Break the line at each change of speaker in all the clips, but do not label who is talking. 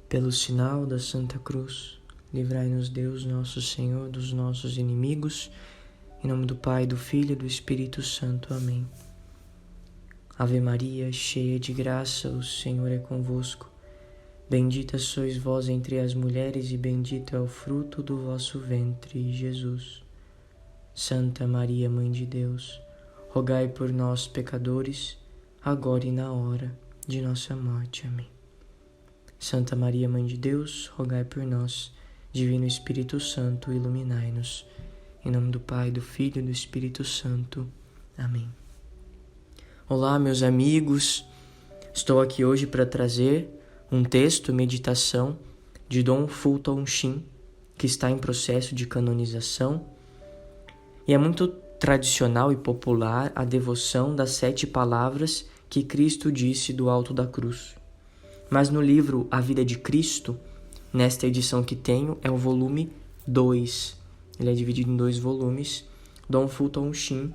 Pelo sinal da Santa Cruz, livrai-nos Deus, nosso Senhor, dos nossos inimigos. Em nome do Pai, do Filho e do Espírito Santo. Amém. Ave Maria, cheia de graça, o Senhor é convosco. Bendita sois vós entre as mulheres e bendito é o fruto do vosso ventre, Jesus. Santa Maria, Mãe de Deus, rogai por nós, pecadores, agora e na hora de nossa morte. Amém. Santa Maria, Mãe de Deus, rogai por nós. Divino Espírito Santo, iluminai-nos. Em nome do Pai, do Filho e do Espírito Santo. Amém. Olá, meus amigos. Estou aqui hoje para trazer um texto, meditação, de Dom Fulton Sheen, que está em processo de canonização. E é muito tradicional e popular a devoção das 7 palavras que Cristo disse do alto da cruz. Mas no livro A Vida de Cristo, nesta edição que tenho, é o volume 2. Ele é dividido em 2 volumes. Dom Fulton Sheen,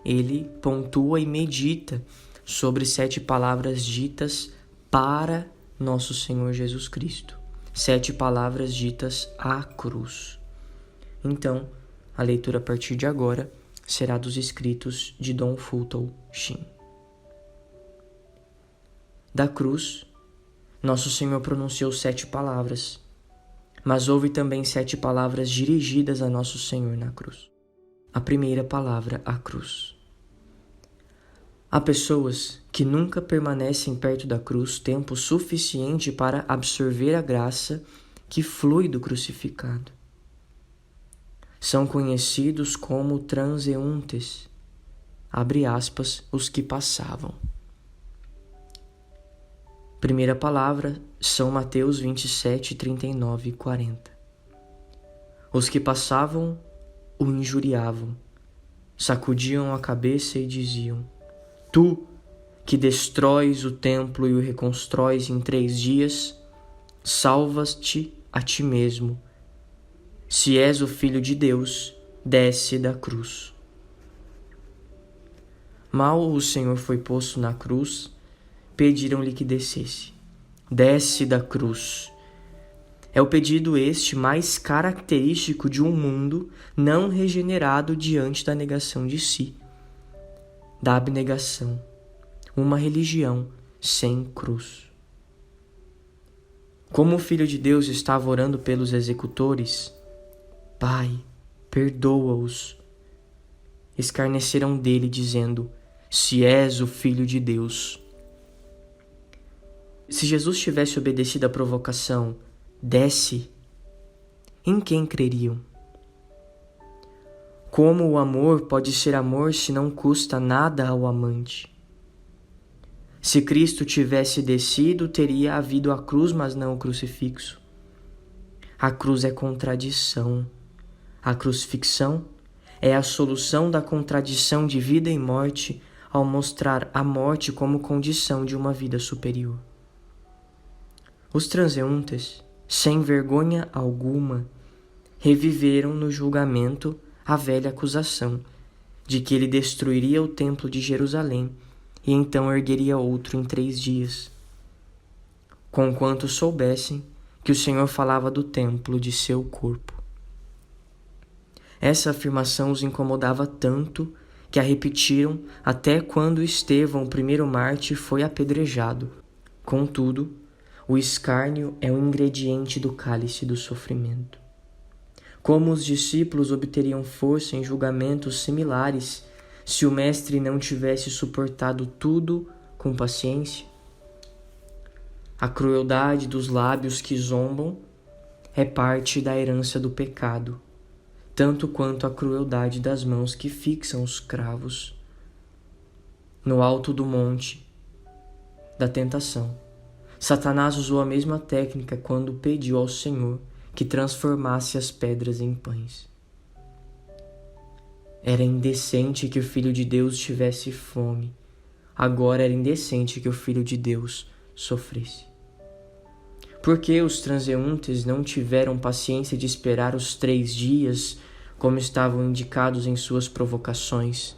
ele pontua e medita sobre 7 palavras ditas para nosso Senhor Jesus Cristo. 7 palavras ditas à cruz. Então, a leitura a partir de agora será dos escritos de Dom Fulton Sheen. Da cruz, nosso Senhor pronunciou 7 palavras, mas houve também 7 palavras dirigidas a nosso Senhor na cruz. A primeira palavra, a cruz. Há pessoas que nunca permanecem perto da cruz tempo suficiente para absorver a graça que flui do crucificado. São conhecidos como transeuntes, abre aspas, os que passavam. Primeira palavra, São Mateus 27, 39 e 40. Os que passavam o injuriavam, sacudiam a cabeça e diziam: Tu, que destróis o templo e o reconstróis em 3 dias, salvas-te a ti mesmo. Se és o Filho de Deus, desce da cruz. Mal o Senhor foi posto na cruz, pediram-lhe que descesse. Desce da cruz. É o pedido este mais característico de um mundo não regenerado diante da negação de si, da abnegação, uma religião sem cruz. Como o Filho de Deus estava orando pelos executores, Pai, perdoa-os. Escarneceram dele, dizendo: Se és o Filho de Deus. Se Jesus tivesse obedecido à provocação, desce, em quem creriam? Como o amor pode ser amor se não custa nada ao amante? Se Cristo tivesse descido, teria havido a cruz, mas não o crucifixo. A cruz é contradição. A crucifixão é a solução da contradição de vida e morte ao mostrar a morte como condição de uma vida superior. Os transeuntes, sem vergonha alguma, reviveram no julgamento a velha acusação de que ele destruiria o templo de Jerusalém e então ergueria outro em 3 dias, conquanto soubessem que o Senhor falava do templo de seu corpo. Essa afirmação os incomodava tanto que a repetiram até quando Estevão, o primeiro mártir, foi apedrejado. Contudo, o escárnio é um ingrediente do cálice do sofrimento. Como os discípulos obteriam força em julgamentos similares se o Mestre não tivesse suportado tudo com paciência? A crueldade dos lábios que zombam é parte da herança do pecado, tanto quanto a crueldade das mãos que fixam os cravos. No alto do monte da tentação, Satanás usou a mesma técnica quando pediu ao Senhor que transformasse as pedras em pães. Era indecente que o Filho de Deus tivesse fome. Agora era indecente que o Filho de Deus sofresse. Por que os transeuntes não tiveram paciência de esperar os 3 dias, como estavam indicados em suas provocações?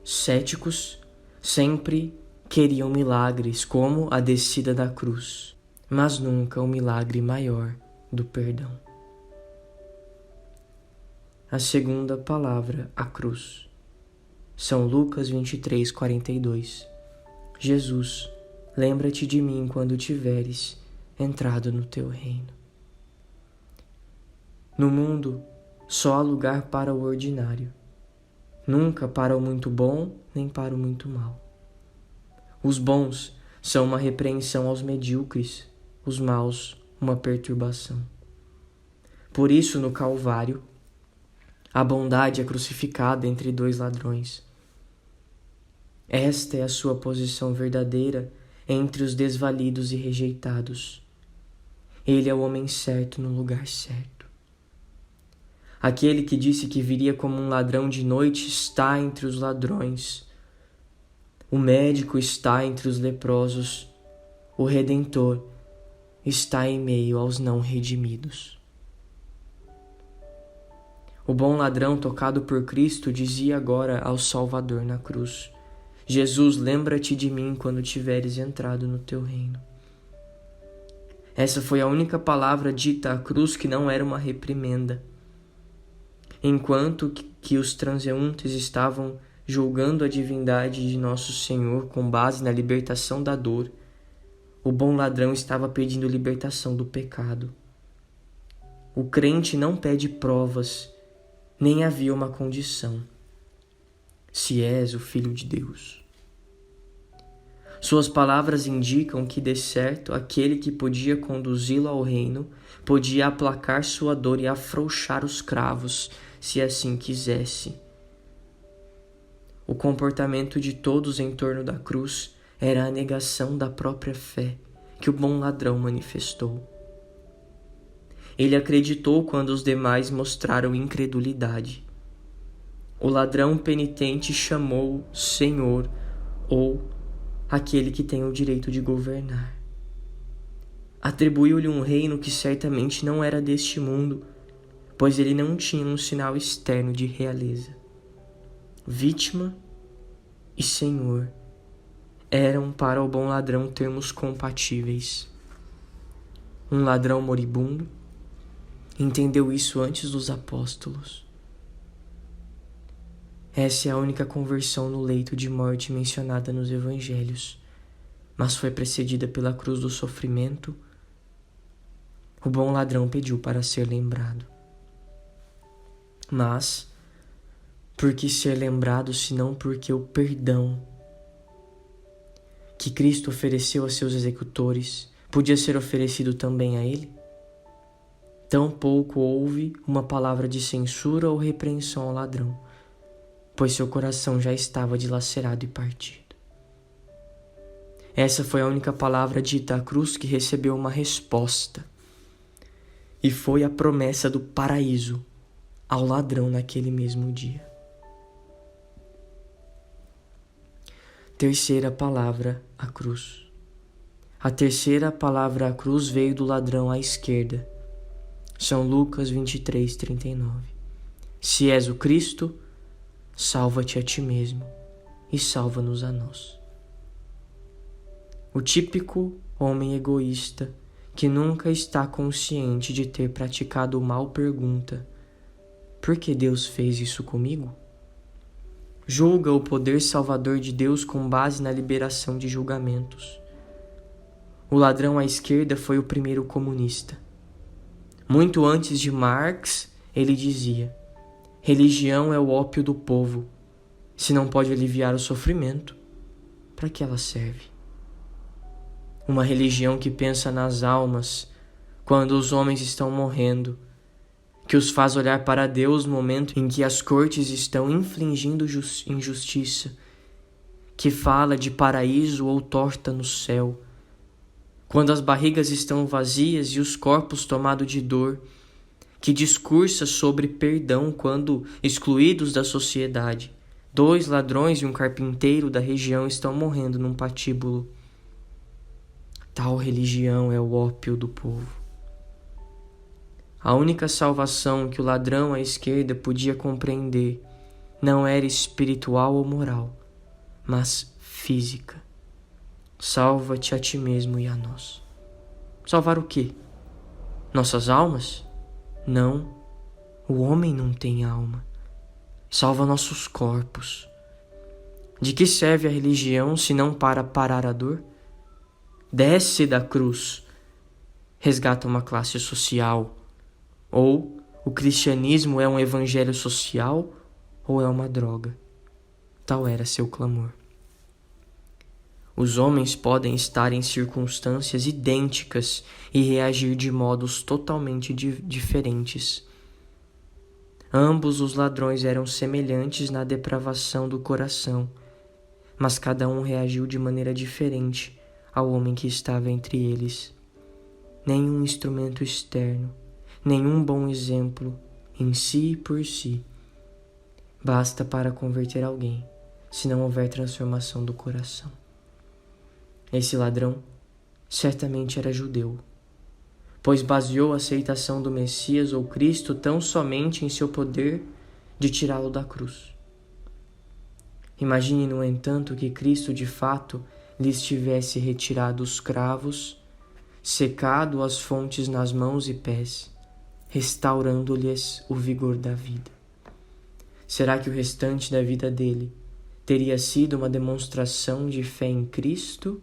Céticos sempre queriam milagres, como a descida da cruz. mas nunca o milagre maior do perdão. A segunda palavra, a cruz. São Lucas 23:42. Jesus, lembra-te de mim quando tiveres entrado no teu reino. No mundo, só há lugar para o ordinário, nunca para o muito bom nem para o muito mal. Os bons são uma repreensão aos medíocres, os maus uma perturbação. Por isso, no Calvário, a bondade é crucificada entre dois ladrões. Esta é a sua posição verdadeira entre os desvalidos e rejeitados. Ele é o homem certo no lugar certo. Aquele que disse que viria como um ladrão de noite está entre os ladrões. O médico está entre os leprosos. O Redentor está em meio aos não redimidos. O bom ladrão tocado por Cristo dizia agora ao Salvador na cruz: Jesus, lembra-te de mim quando tiveres entrado no teu reino. Essa foi a única palavra dita à cruz que não era uma reprimenda. Enquanto que os transeuntes estavam julgando a divindade de nosso Senhor com base na libertação da dor, o bom ladrão estava pedindo libertação do pecado. O crente não pede provas, nem havia uma condição: se és o Filho de Deus. Suas palavras indicam que, de certo, aquele que podia conduzi-lo ao reino podia aplacar sua dor e afrouxar os cravos, se assim quisesse. O comportamento de todos em torno da cruz era a negação da própria fé que o bom ladrão manifestou. Ele acreditou quando os demais mostraram incredulidade. O ladrão penitente chamou Senhor, ou aquele que tem o direito de governar. Atribuiu-lhe um reino que certamente não era deste mundo, pois ele não tinha um sinal externo de realeza. Vítima e Senhor eram para o bom ladrão termos compatíveis. Um ladrão moribundo entendeu isso antes dos apóstolos. Essa é a única conversão no leito de morte mencionada nos evangelhos, mas foi precedida pela cruz do sofrimento. O bom ladrão pediu para ser lembrado. Mas, por que ser lembrado, senão porque o perdão que Cristo ofereceu a seus executores podia ser oferecido também a ele? Tampouco houve uma palavra de censura ou repreensão ao ladrão, pois seu coração já estava dilacerado e partido. Essa foi a única palavra dita à cruz que recebeu uma resposta, e foi a promessa do paraíso ao ladrão naquele mesmo dia. Terceira palavra, a cruz. A terceira palavra, a cruz, veio do ladrão à esquerda. São Lucas 23:39. Se és o Cristo, salva-te a ti mesmo e salva-nos a nós. O típico homem egoísta que nunca está consciente de ter praticado o mal pergunta: por que Deus fez isso comigo? Julga o poder salvador de Deus com base na liberação de julgamentos. O ladrão à esquerda foi o primeiro comunista. Muito antes de Marx, ele dizia: religião é o ópio do povo. Se não pode aliviar o sofrimento, para que ela serve? Uma religião que pensa nas almas quando os homens estão morrendo, que os faz olhar para Deus no momento em que as cortes estão infligindo injustiça, que fala de paraíso ou torta no céu, quando as barrigas estão vazias e os corpos tomados de dor, que discursa sobre perdão quando excluídos da sociedade. 2 ladrões e um carpinteiro da região estão morrendo num patíbulo. Tal religião é o ópio do povo. A única salvação que o ladrão à esquerda podia compreender não era espiritual ou moral, mas física. Salva-te a ti mesmo e a nós. Salvar o quê? Nossas almas? Não, o homem não tem alma. Salva nossos corpos. De que serve a religião se não para parar a dor? Desce da cruz, resgata uma classe social. Ou o cristianismo é um evangelho social ou é uma droga. Tal era seu clamor. Os homens podem estar em circunstâncias idênticas e reagir de modos totalmente diferentes. Ambos os ladrões eram semelhantes na depravação do coração, mas cada um reagiu de maneira diferente ao homem que estava entre eles. Nenhum instrumento externo, nenhum bom exemplo, em si e por si, basta para converter alguém, se não houver transformação do coração. Esse ladrão certamente era judeu, pois baseou a aceitação do Messias ou Cristo tão somente em seu poder de tirá-lo da cruz. Imagine, no entanto, que Cristo de fato lhes tivesse retirado os cravos, secado as fontes nas mãos e pés, restaurando-lhes o vigor da vida. Será que o restante da vida dele teria sido uma demonstração de fé em Cristo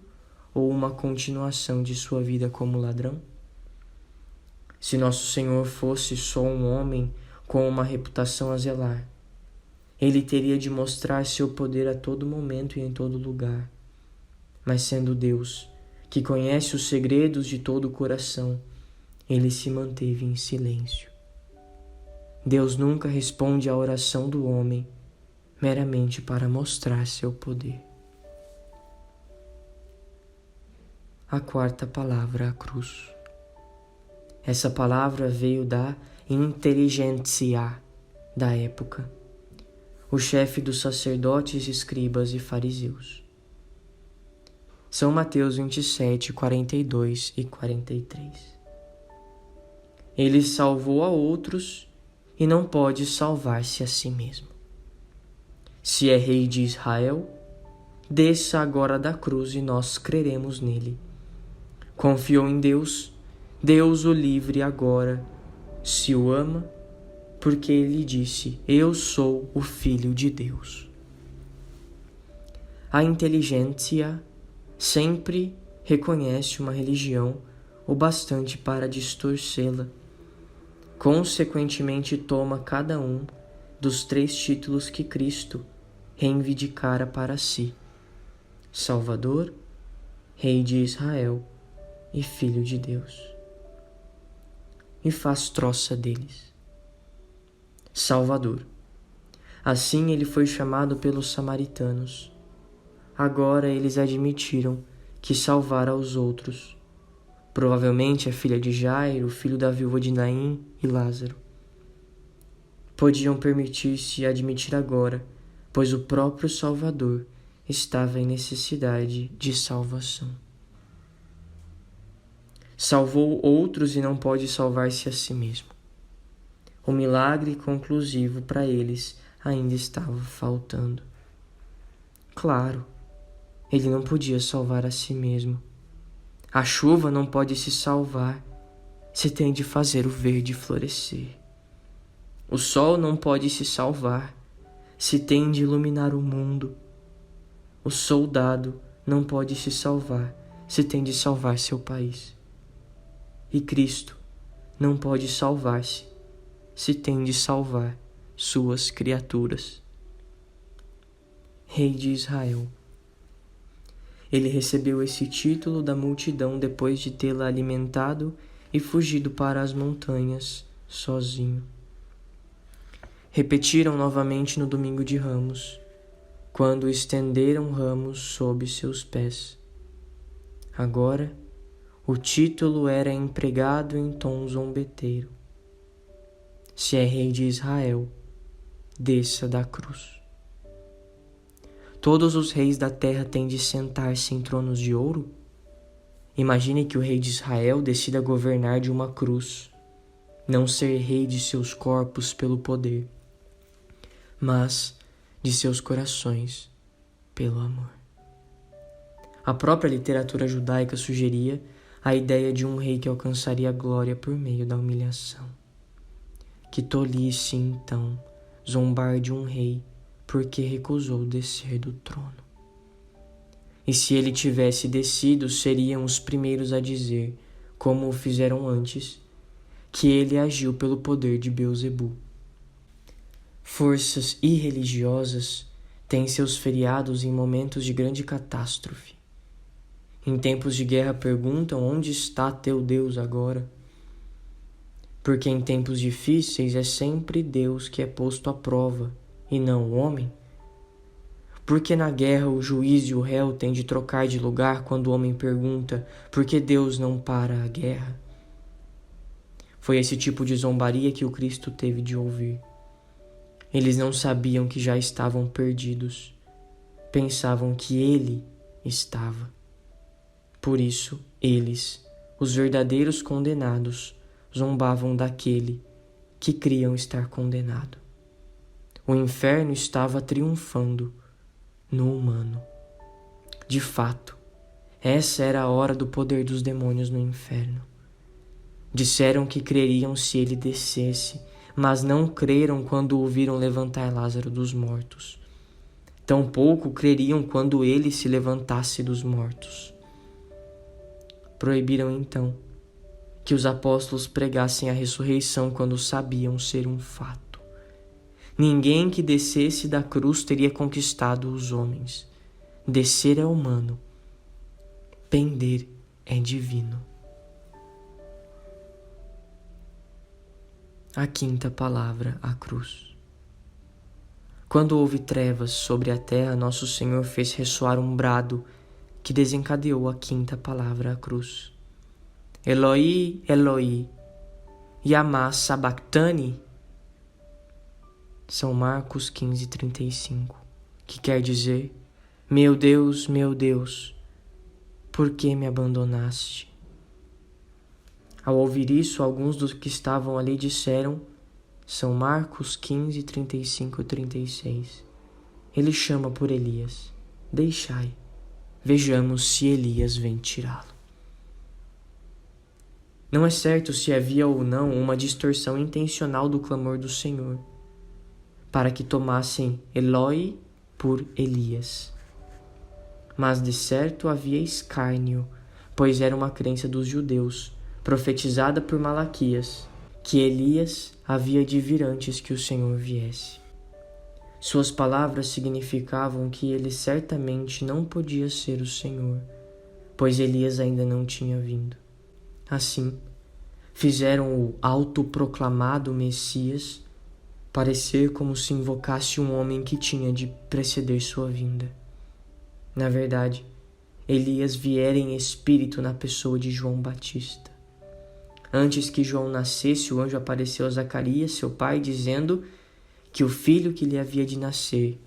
ou uma continuação de sua vida como ladrão? Se nosso Senhor fosse só um homem com uma reputação a zelar, ele teria de mostrar seu poder a todo momento e em todo lugar. Mas sendo Deus, que conhece os segredos de todo o coração, ele se manteve em silêncio. Deus nunca responde à oração do homem meramente para mostrar seu poder. A quarta palavra, a cruz. Essa palavra veio da inteligência da época, o chefe dos sacerdotes, escribas e fariseus. São Mateus 27, 42 e 43. Ele salvou a outros e não pode salvar-se a si mesmo. Se é rei de Israel, desça agora da cruz e nós creremos nele. Confiou em Deus, Deus o livre agora. Se o ama, porque ele disse: eu sou o Filho de Deus. A inteligência sempre reconhece uma religião o bastante para distorcê-la. Consequentemente, toma cada um dos 3 títulos que Cristo reivindicara para si: Salvador, Rei de Israel e Filho de Deus, e faz troça deles. Salvador. Assim ele foi chamado pelos samaritanos. Agora eles admitiram que salvara os outros, provavelmente a filha de Jairo, filho da viúva de Naim e Lázaro. Podiam permitir-se admitir agora, pois o próprio Salvador estava em necessidade de salvação. Salvou outros e não pode salvar-se a si mesmo. O milagre conclusivo para eles ainda estava faltando. Claro, ele não podia salvar a si mesmo. A chuva não pode se salvar se tem de fazer o verde florescer. O sol não pode se salvar se tem de iluminar o mundo. O soldado não pode se salvar se tem de salvar seu país. E Cristo não pode salvar-se se tem de salvar suas criaturas. Rei de Israel. Ele recebeu esse título da multidão depois de tê-la alimentado e fugido para as montanhas sozinho. Repetiram novamente no domingo de Ramos, quando estenderam ramos sob seus pés. Agora, o título era empregado em tom zombeteiro. Se é rei de Israel, desça da cruz. Todos os reis da terra têm de sentar-se em tronos de ouro? Imagine que o rei de Israel decida governar de uma cruz, não ser rei de seus corpos pelo poder, mas de seus corações pelo amor. A própria literatura judaica sugeria a ideia de um rei que alcançaria a glória por meio da humilhação. Que tolice, então, zombar de um rei porque recusou descer do trono. E se ele tivesse descido, seriam os primeiros a dizer, como o fizeram antes, que ele agiu pelo poder de Beelzebu. Forças irreligiosas têm seus feriados em momentos de grande catástrofe. Em tempos de guerra perguntam onde está teu Deus agora? Porque em tempos difíceis é sempre Deus que é posto à prova, e não o homem. Porque na guerra o juiz e o réu têm de trocar de lugar quando o homem pergunta por que Deus não para a guerra. Foi esse tipo de zombaria que o Cristo teve de ouvir. Eles não sabiam que já estavam perdidos. Pensavam que ele estava. Por isso, eles, os verdadeiros condenados, zombavam daquele que criam estar condenado. O inferno estava triunfando no humano. De fato, essa era a hora do poder dos demônios no inferno. Disseram que creriam se ele descesse, mas não creram quando o viram levantar Lázaro dos mortos. Tampouco creriam quando ele se levantasse dos mortos. Proibiram então que os apóstolos pregassem a ressurreição quando sabiam ser um fato. Ninguém que descesse da cruz teria conquistado os homens. Descer é humano, pender é divino. A quinta palavra, a cruz. Quando houve trevas sobre a terra, nosso Senhor fez ressoar um brado que desencadeou a quinta palavra, a cruz. Eloi, Eloi, lama sabachthani. São Marcos 15:35, que quer dizer, meu Deus, por que me abandonaste? Ao ouvir isso, alguns dos que estavam ali disseram, São Marcos 15:35 e 36, ele chama por Elias, deixai, vejamos se Elias vem tirá-lo. Não é certo se havia ou não uma distorção intencional do clamor do Senhor, para que tomassem Eloi por Elias. Mas de certo havia escárnio, pois era uma crença dos judeus, profetizada por Malaquias, que Elias havia de vir antes que o Senhor viesse. Suas palavras significavam que ele certamente não podia ser o Senhor, pois Elias ainda não tinha vindo. Assim, fizeram o autoproclamado Messias parecer como se invocasse um homem que tinha de preceder sua vinda. Na verdade, Elias viera em espírito na pessoa de João Batista. Antes que João nascesse, o anjo apareceu a Zacarias, seu pai, dizendo que o filho que lhe havia de nascer,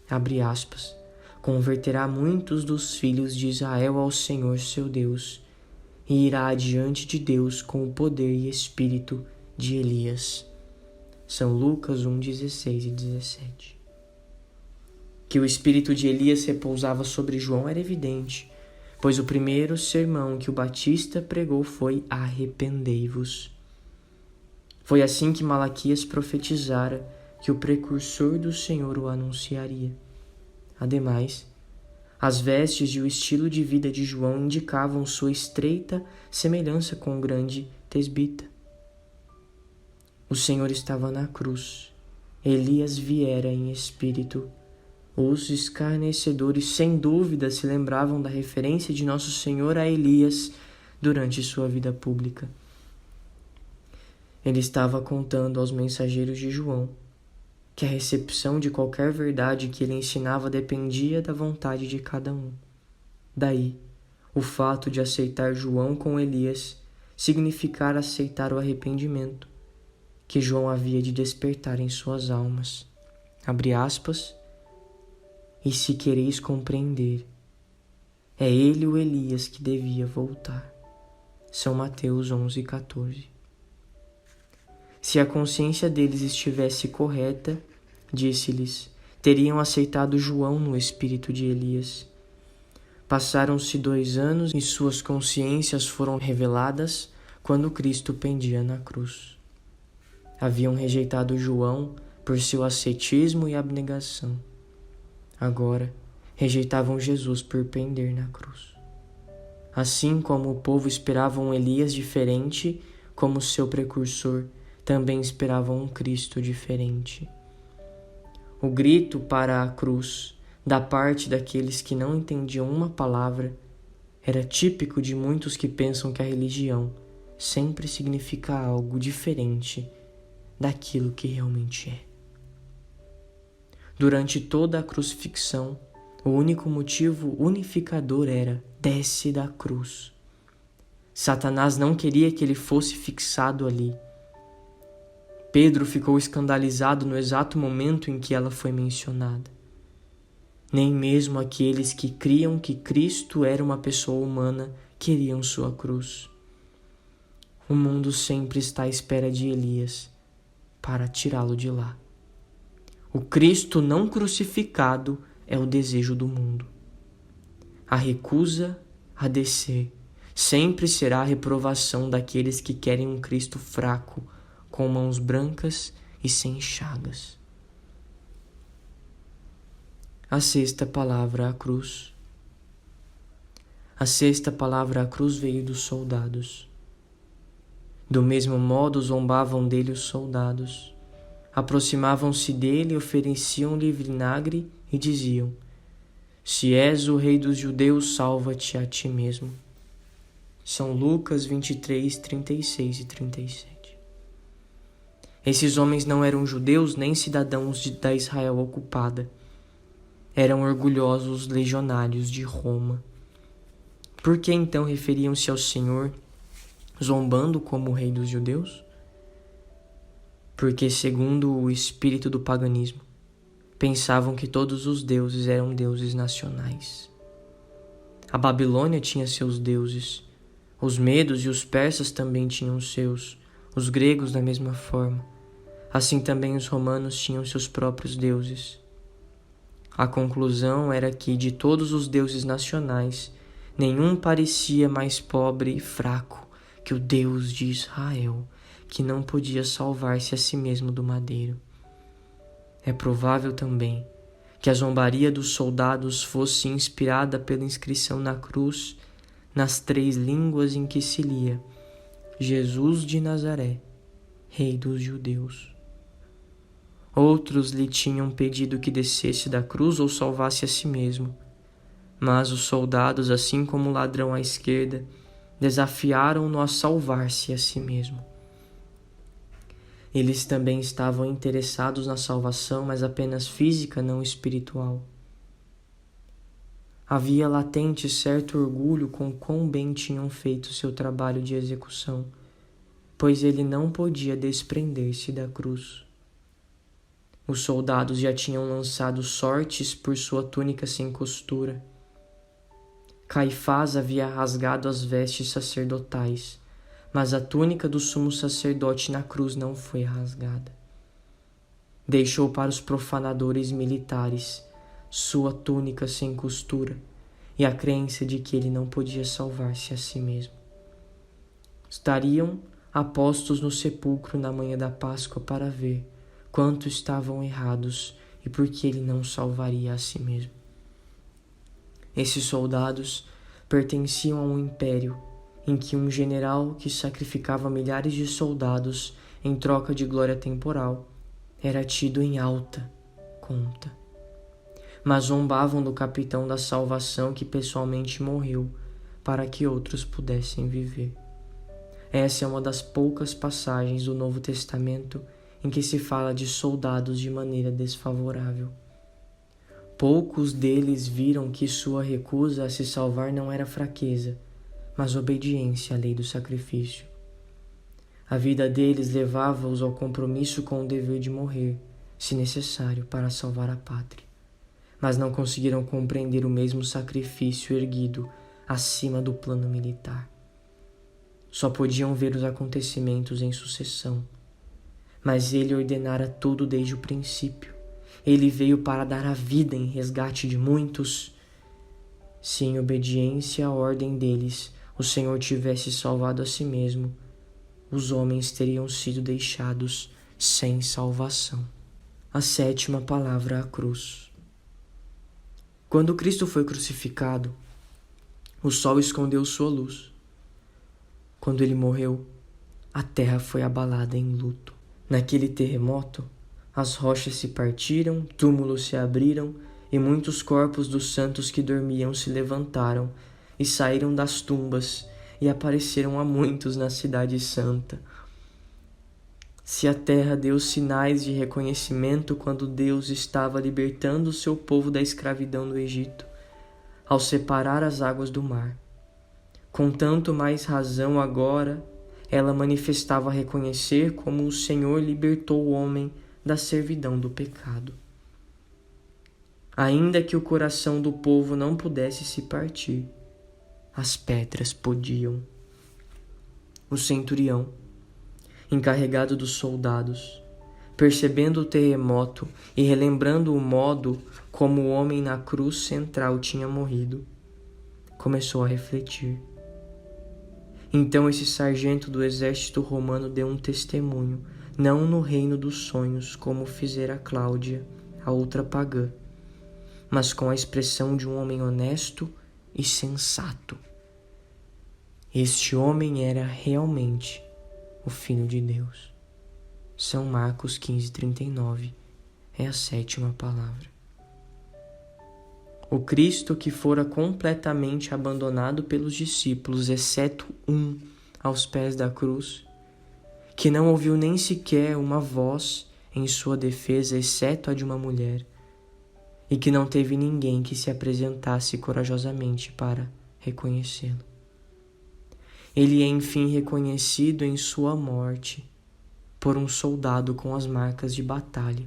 abre aspas, converterá muitos dos filhos de Israel ao Senhor seu Deus, e irá adiante de Deus com o poder e espírito de Elias. São Lucas 1:16 e 17. Que o espírito de Elias repousava sobre João era evidente, pois o primeiro sermão que o Batista pregou foi arrependei-vos. Foi assim que Malaquias profetizara que o precursor do Senhor o anunciaria. Ademais, as vestes e o estilo de vida de João indicavam sua estreita semelhança com o grande tesbita. O Senhor estava na cruz. Elias viera em espírito. Os escarnecedores, sem dúvida, se lembravam da referência de Nosso Senhor a Elias durante sua vida pública. Ele estava contando aos mensageiros de João que a recepção de qualquer verdade que ele ensinava dependia da vontade de cada um. Daí, o fato de aceitar João com Elias significar aceitar o arrependimento que João havia de despertar em suas almas. Abre aspas, e se quereis compreender, é ele o Elias que devia voltar. São Mateus 11:14. Se a consciência deles estivesse correta, disse-lhes, teriam aceitado João no espírito de Elias. Passaram-se 2 anos e suas consciências foram reveladas quando Cristo pendia na cruz. Haviam rejeitado João por seu ascetismo e abnegação. Agora, rejeitavam Jesus por pender na cruz. Assim como o povo esperava um Elias diferente, como seu precursor, também esperavam um Cristo diferente. O grito para a cruz, da parte daqueles que não entendiam uma palavra, era típico de muitos que pensam que a religião sempre significa algo diferente daquilo que realmente é. Durante toda a crucifixão, o único motivo unificador era: desce da cruz. Satanás não queria que ele fosse fixado ali. Pedro ficou escandalizado no exato momento em que ela foi mencionada. Nem mesmo aqueles que criam que Cristo era uma pessoa humana queriam sua cruz. O mundo sempre está à espera de Elias para tirá-lo de lá. O Cristo não crucificado é o desejo do mundo. A recusa a descer sempre será a reprovação daqueles que querem um Cristo fraco, com mãos brancas e sem chagas. A sexta palavra à cruz. A sexta palavra à cruz veio dos soldados. Do mesmo modo zombavam dele os soldados. Aproximavam-se dele, ofereciam-lhe vinagre e diziam: se és o rei dos judeus, salva-te a ti mesmo. São Lucas 23, 36 e 37. Esses homens não eram judeus nem cidadãos da Israel ocupada. Eram orgulhosos legionários de Roma. Por que então referiam-se ao Senhor zombando como o rei dos judeus? Porque, segundo o espírito do paganismo, pensavam que todos os deuses eram deuses nacionais. A Babilônia tinha seus deuses, os medos e os persas também tinham seus, os gregos da mesma forma. Assim também os romanos tinham seus próprios deuses. A conclusão era que, de todos os deuses nacionais, nenhum parecia mais pobre e fraco que o Deus de Israel, que não podia salvar-se a si mesmo do madeiro. É provável também que a zombaria dos soldados fosse inspirada pela inscrição na cruz nas 3 línguas em que se lia: Jesus de Nazaré, Rei dos Judeus. Outros lhe tinham pedido que descesse da cruz ou salvasse a si mesmo. Mas os soldados, assim como o ladrão à esquerda, desafiaram-no a salvar-se a si mesmo. Eles também estavam interessados na salvação, mas apenas física, não espiritual. Havia latente certo orgulho com quão bem tinham feito seu trabalho de execução, pois ele não podia desprender-se da cruz. Os soldados já tinham lançado sortes por sua túnica sem costura. Caifás havia rasgado as vestes sacerdotais, mas a túnica do sumo sacerdote na cruz não foi rasgada. Deixou para os profanadores militares sua túnica sem costura e a crença de que ele não podia salvar-se a si mesmo. Estariam apostos no sepulcro na manhã da Páscoa para ver quanto estavam errados e por que ele não salvaria a si mesmo. Esses soldados pertenciam a um império em que um general que sacrificava milhares de soldados em troca de glória temporal era tido em alta conta. Mas zombavam do capitão da salvação que pessoalmente morreu para que outros pudessem viver. Essa é uma das poucas passagens do Novo Testamento em que se fala de soldados de maneira desfavorável. Poucos deles viram que sua recusa a se salvar não era fraqueza, mas obediência à lei do sacrifício. A vida deles levava-os ao compromisso com o dever de morrer, se necessário, para salvar a pátria. Mas não conseguiram compreender o mesmo sacrifício erguido acima do plano militar. Só podiam ver os acontecimentos em sucessão. Mas ele ordenara tudo desde o princípio. Ele veio para dar a vida em resgate de muitos. se em obediência à ordem deles o Senhor tivesse salvado a si mesmo, os homens teriam sido deixados sem salvação. A sétima palavra, a cruz. Quando Cristo foi crucificado, o sol escondeu sua luz. Quando ele morreu, a terra foi abalada em luto. Naquele terremoto, as rochas se partiram, túmulos se abriram e muitos corpos dos santos que dormiam se levantaram e saíram das tumbas e apareceram a muitos na cidade santa. Se a terra deu sinais de reconhecimento quando Deus estava libertando o seu povo da escravidão do Egito, ao separar as águas do mar, com tanto mais razão agora ela manifestava reconhecer como o Senhor libertou o homem da servidão do pecado. Ainda que o coração do povo não pudesse se partir, as pedras podiam. O centurião, encarregado dos soldados, percebendo o terremoto e relembrando o modo como o homem na cruz central tinha morrido, começou a refletir. Então esse sargento do exército romano deu um testemunho, não no reino dos sonhos, como fizera Cláudia, a outra pagã, mas com a expressão de um homem honesto e sensato. Este homem era realmente o Filho de Deus. São Marcos 15:39 é a sétima palavra. O Cristo que fora completamente abandonado pelos discípulos, exceto um, aos pés da cruz, que não ouviu nem sequer uma voz em sua defesa, exceto a de uma mulher, e que não teve ninguém que se apresentasse corajosamente para reconhecê-lo. Ele é enfim reconhecido em sua morte por um soldado com as marcas de batalha,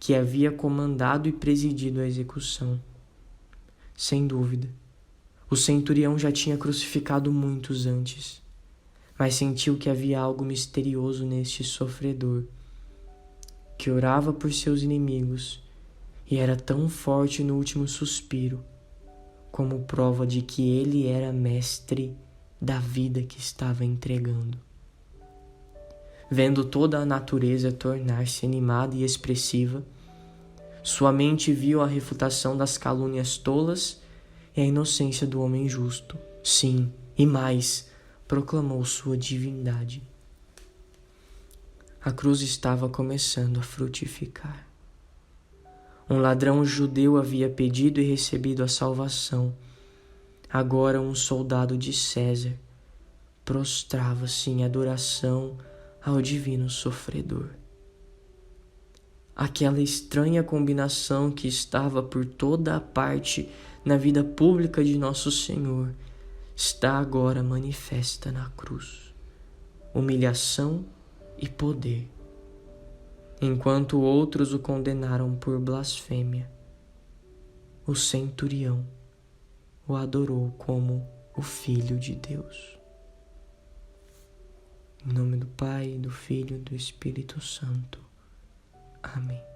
que havia comandado e presidido a execução. Sem dúvida, o centurião já tinha crucificado muitos antes, mas sentiu que havia algo misterioso neste sofredor, que orava por seus inimigos e era tão forte no último suspiro, como prova de que ele era mestre da vida que estava entregando. Vendo toda a natureza tornar-se animada e expressiva, sua mente viu a refutação das calúnias tolas e a inocência do homem justo. Sim, e mais, proclamou sua divindade. A cruz estava começando a frutificar. Um ladrão judeu havia pedido e recebido a salvação. Agora um soldado de César prostrava-se em adoração ao divino sofredor. Aquela estranha combinação que estava por toda a parte na vida pública de nosso Senhor está agora manifesta na cruz. Humilhação e poder. Enquanto outros o condenaram por blasfêmia, o centurião o adorou como o Filho de Deus. Em nome do Pai, do Filho e do Espírito Santo. Amém.